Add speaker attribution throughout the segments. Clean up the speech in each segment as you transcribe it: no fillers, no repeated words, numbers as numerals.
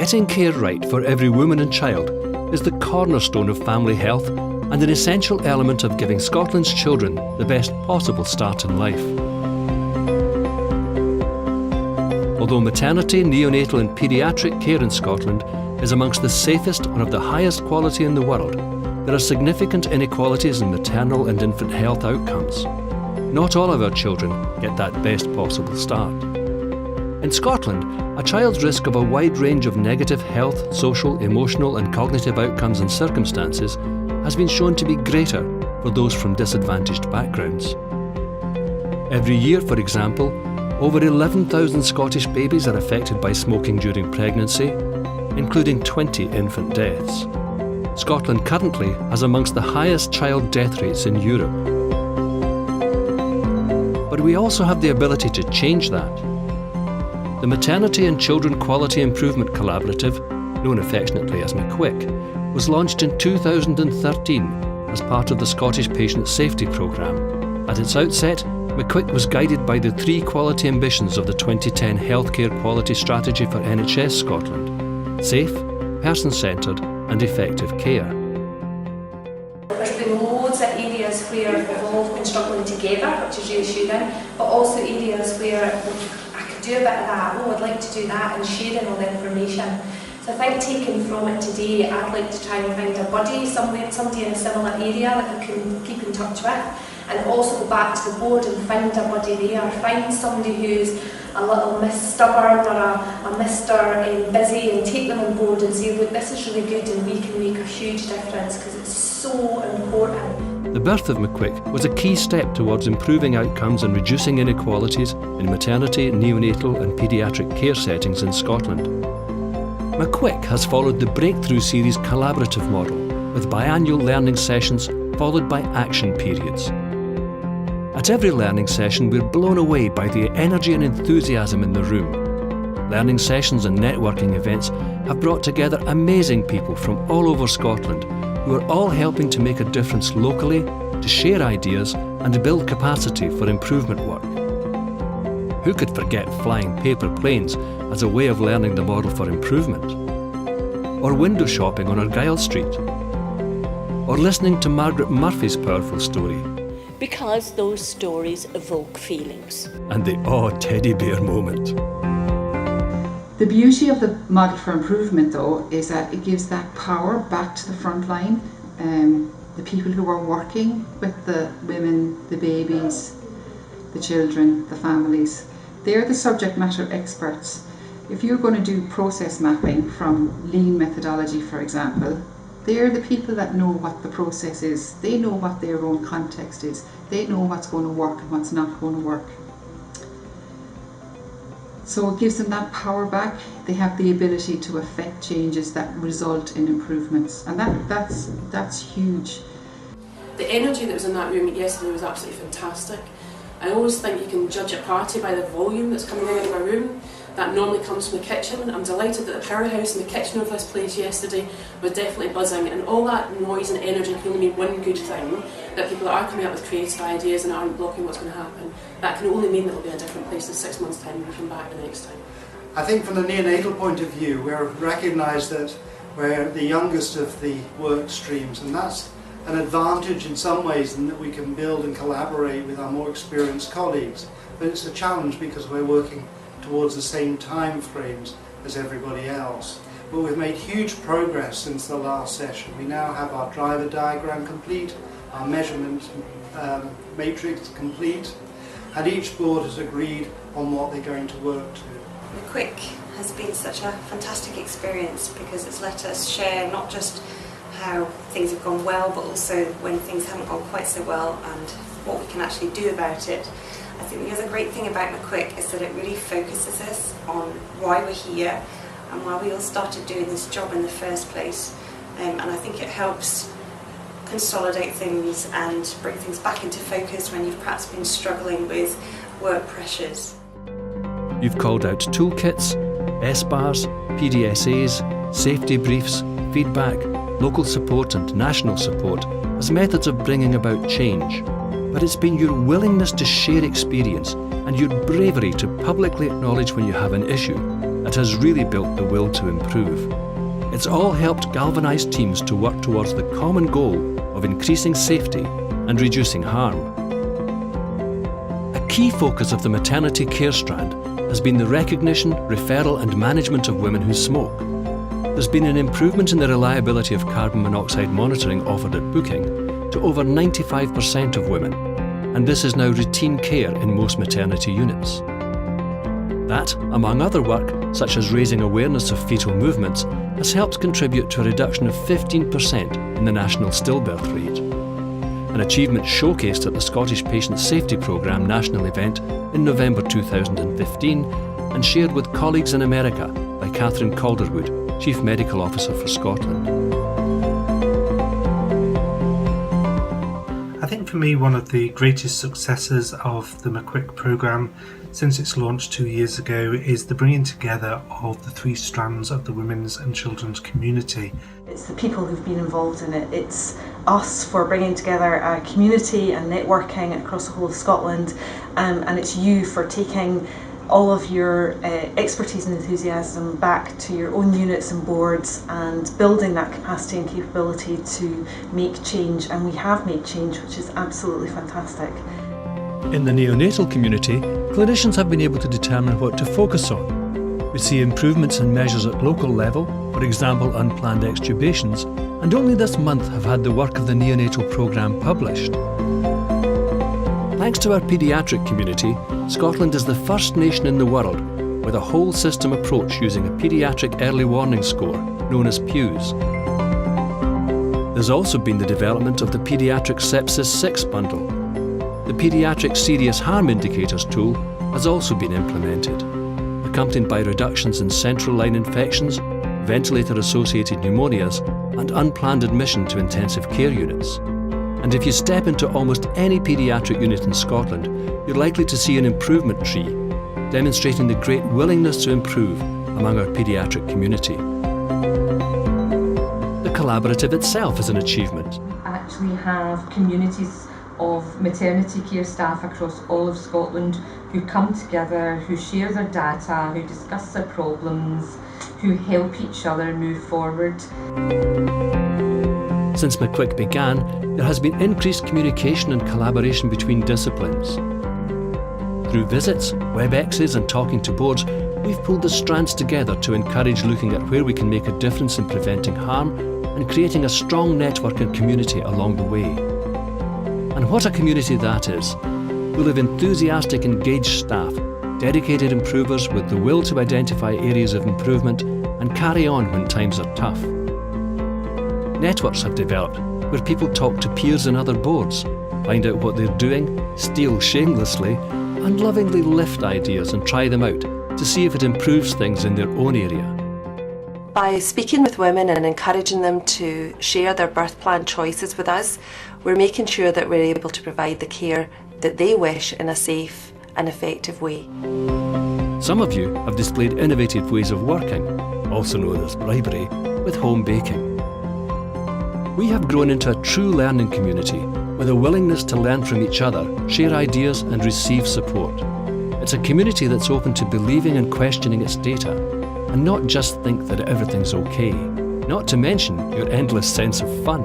Speaker 1: Getting care right for every woman and child is the cornerstone of family health and an essential element of giving Scotland's children the best possible start in life. Although maternity, neonatal and paediatric care in Scotland is amongst the safest and of the highest quality in the world, there are significant inequalities in maternal and infant health outcomes. Not all of our children get that best possible start. In Scotland, a child's risk of a wide range of negative health, social, emotional and cognitive outcomes and circumstances has been shown to be greater for those from disadvantaged backgrounds. Every year, for example, over 11,000 Scottish babies are affected by smoking during pregnancy, including 20 infant deaths. Scotland currently has amongst the highest child death rates in Europe. But we also have the ability to change that. The Maternity and Children Quality Improvement Collaborative, known affectionately as MCQIC, was launched in 2013 as part of the Scottish Patient Safety Programme. At its outset, MCQIC was guided by the 3 quality ambitions of the 2010 Healthcare Quality Strategy for NHS Scotland: safe, person-centred and effective care.
Speaker 2: There's been loads of areas where we've all been struggling together, which is reassuring, but also areas where I could do a bit of that, I'd like to do that, and sharing all the information. So I think taking from it today, I'd like to try and find a buddy somewhere, somebody in a similar area that I can keep in touch with, and also go back to the board and find a buddy there, find somebody who's a little Miss Stubborn or a Mr. Busy, and take them on board and say, look, this is really good and we can make a huge difference because it's so important.
Speaker 1: The birth of MCQIC was a key step towards improving outcomes and reducing inequalities in maternity, neonatal and paediatric care settings in Scotland. MCQIC has followed the Breakthrough Series collaborative model, with biannual learning sessions followed by action periods. At every learning session, we're blown away by the energy and enthusiasm in the room. Learning sessions and networking events have brought together amazing people from all over Scotland who are all helping to make a difference locally, to share ideas and to build capacity for improvement work. Who could forget flying paper planes as a way of learning the model for improvement? Or window shopping on Argyll Street? Or listening to Margaret Murphy's powerful story?
Speaker 3: Because those stories evoke feelings.
Speaker 1: And the teddy bear moment.
Speaker 4: The beauty of the model for improvement, though, is that it gives that power back to the front line. The people who are working with the women, the babies, the children, the families, they're the subject matter experts. If you're going to do process mapping from lean methodology, for example, they're the people that know what the process is. They know what their own context is. They know what's going to work and what's not going to work. So it gives them that power back. They have the ability to affect changes that result in improvements, and that's huge.
Speaker 5: The energy that was in that room yesterday was absolutely fantastic. I always think you can judge a party by the volume that's coming out of a room. That normally comes from the kitchen. I'm delighted that the powerhouse in the kitchen of this place yesterday was definitely buzzing, and all that noise and energy can only mean one good thing, that people are coming up with creative ideas and aren't blocking what's going to happen. That can only mean that we'll be in a different place in 6 months' time when we come back the next time.
Speaker 6: I think from the neonatal point of view, we're recognised that we're the youngest of the work streams, and that's an advantage in some ways in that we can build and collaborate with our more experienced colleagues. But it's a challenge because we're working towards the same time frames as everybody else. But we've made huge progress since the last session. We now have our driver diagram complete, our measurement matrix complete, and each board has agreed on what they're going to work to.
Speaker 7: MCQIC has been such a fantastic experience because it's let us share not just how things have gone well, but also when things haven't gone quite so well and what we can actually do about it. I think the other great thing about MCQIC is that it really focuses us on why we're here and why we all started doing this job in the first place. And I think it helps consolidate things and bring things back into focus when you've perhaps been struggling with work pressures.
Speaker 1: You've called out toolkits, SBARs, PDSAs, safety briefs, feedback, local support and national support as methods of bringing about change. But it's been your willingness to share experience and your bravery to publicly acknowledge when you have an issue that has really built the will to improve. It's all helped galvanise teams to work towards the common goal of increasing safety and reducing harm. A key focus of the maternity care strand has been the recognition, referral and management of women who smoke. There's been an improvement in the reliability of carbon monoxide monitoring offered at booking to over 95% of women, and this is now routine care in most maternity units. That, among other work, such as raising awareness of fetal movements, has helped contribute to a reduction of 15% in the national stillbirth rate. An achievement showcased at the Scottish Patient Safety Programme national event in November 2015 and shared with colleagues in America by Catherine Calderwood, Chief Medical Officer for Scotland.
Speaker 8: I think for me one of the greatest successes of the MCQIC programme since its launch 2 years ago is the bringing together of the three strands of the women's and children's community.
Speaker 9: It's the people who've been involved in it. It's us for bringing together a community and networking across the whole of Scotland, and it's you for taking all of your expertise and enthusiasm back to your own units and boards and building that capacity and capability to make change, and we have made change, which is absolutely fantastic.
Speaker 1: In the neonatal community, clinicians have been able to determine what to focus on. We see improvements in measures at local level, for example unplanned extubations, and only this month have had the work of the neonatal programme published. Thanks to our paediatric community, Scotland is the first nation in the world with a whole system approach using a paediatric early warning score, known as PEWS. There's also been the development of the Paediatric Sepsis 6 bundle. The Paediatric Serious Harm Indicators tool has also been implemented, accompanied by reductions in central line infections, ventilator-associated pneumonias, and unplanned admission to intensive care units. And if you step into almost any paediatric unit in Scotland, you're likely to see an improvement tree, demonstrating the great willingness to improve among our paediatric community. The collaborative itself is an achievement.
Speaker 10: We actually have communities of maternity care staff across all of Scotland who come together, who share their data, who discuss their problems, who help each other move forward.
Speaker 1: Since MCQIC began, there has been increased communication and collaboration between disciplines. Through visits, WebExes and talking to boards, we've pulled the strands together to encourage looking at where we can make a difference in preventing harm and creating a strong network and community along the way. And what a community that is, full of enthusiastic, engaged staff, dedicated improvers with the will to identify areas of improvement and carry on when times are tough. Networks have developed where people talk to peers in other boards, find out what they're doing, steal shamelessly, and lovingly lift ideas and try them out to see if it improves things in their own area.
Speaker 11: By speaking with women and encouraging them to share their birth plan choices with us, we're making sure that we're able to provide the care that they wish in a safe and effective way.
Speaker 1: Some of you have displayed innovative ways of working, also known as bribery, with home baking. We have grown into a true learning community with a willingness to learn from each other, share ideas and receive support. It's a community that's open to believing and questioning its data and not just think that everything's okay, not to mention your endless sense of fun.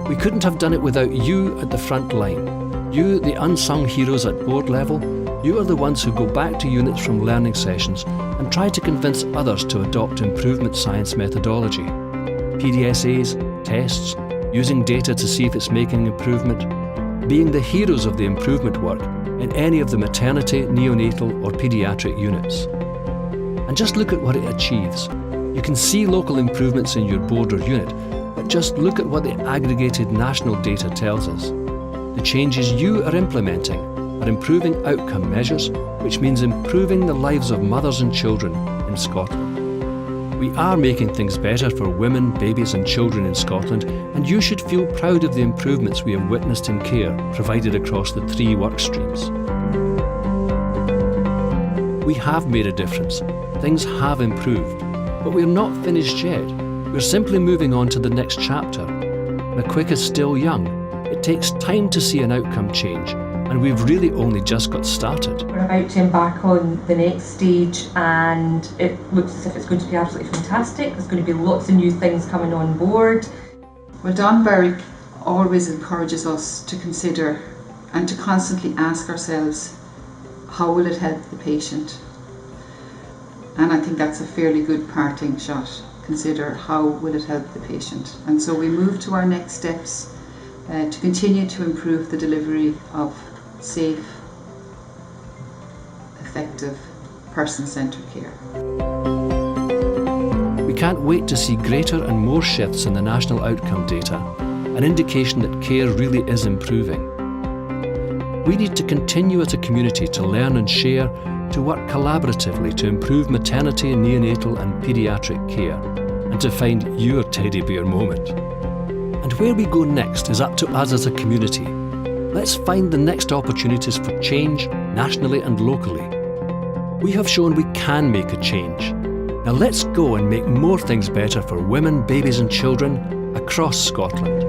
Speaker 1: We couldn't have done it without you at the front line. You, the unsung heroes at board level, you are the ones who go back to units from learning sessions and try to convince others to adopt improvement science methodology. PDSAs, tests, using data to see if it's making improvement, being the heroes of the improvement work in any of the maternity, neonatal or paediatric units. And just look at what it achieves. You can see local improvements in your board or unit, but just look at what the aggregated national data tells us. The changes you are implementing are improving outcome measures, which means improving the lives of mothers and children in Scotland. We are making things better for women, babies and children in Scotland, and you should feel proud of the improvements we have witnessed in care provided across the 3 work streams. We have made a difference. Things have improved, but we're not finished yet. We're simply moving on to the next chapter. MCQIC is still young. It takes time to see an outcome change, and we've really only just got started.
Speaker 10: We're about to embark on the next stage, and it looks as if it's going to be absolutely fantastic. There's going to be lots of new things coming on board.
Speaker 4: Well, Don Berwick always encourages us to consider and to constantly ask ourselves, how will it help the patient? And I think that's a fairly good parting shot. Consider how will it help the patient. And so we move to our next steps to continue to improve the delivery of safe, effective, person-centred care.
Speaker 1: We can't wait to see greater and more shifts in the national outcome data, an indication that care really is improving. We need to continue as a community to learn and share, to work collaboratively to improve maternity, neonatal and paediatric care, and to find your teddy bear moment. And where we go next is up to us as a community. Let's find the next opportunities for change, nationally and locally. We have shown we can make a change. Now let's go and make more things better for women, babies and children across Scotland.